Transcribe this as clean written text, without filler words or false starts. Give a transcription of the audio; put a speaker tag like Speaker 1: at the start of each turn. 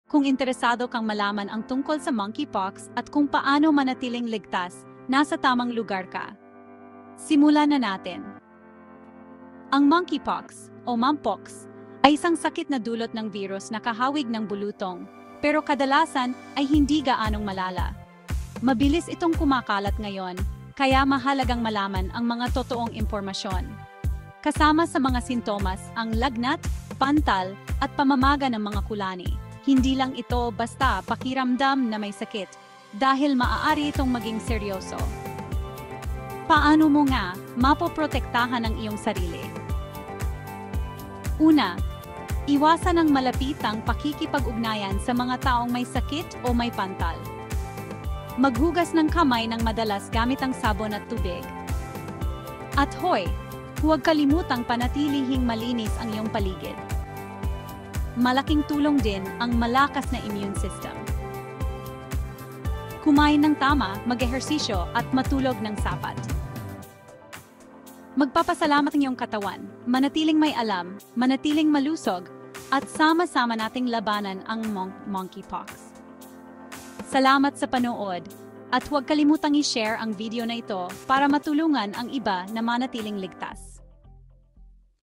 Speaker 1: Kung interesado kang malaman ang tungkol sa monkeypox at kung paano manatiling ligtas, nasa tamang lugar ka. Simulan na natin. Ang monkeypox o mumpox ay isang sakit na dulot ng virus na kahawig ng bulutong, pero kadalasan ay hindi gaanong malala. Mabilis itong kumakalat ngayon, kaya mahalagang malaman ang mga totoong impormasyon. Kasama sa mga sintomas ang lagnat, pantal, at pamamaga ng mga kulani. Hindi lang ito basta pakiramdam na may sakit, dahil maaari itong maging seryoso. Paano mo nga mapoprotektahan ang iyong sarili? Una, iwasan ang malapitang pakikipag-ugnayan sa mga taong may sakit o may pantal. Maghugas ng kamay ng madalas gamit ang sabon at tubig. At huwag kalimutang panatilihing malinis ang iyong paligid. Malaking tulong din ang malakas na immune system. Kumain ng tama, mag-ehersisyo at matulog ng sapat. Magpapasalamat ang iyong katawan, manatiling may alam, manatiling malusog, at sama-sama nating labanan ang monkeypox. Salamat sa panood, at huwag kalimutang i-share ang video na ito para matulungan ang iba na manatiling ligtas.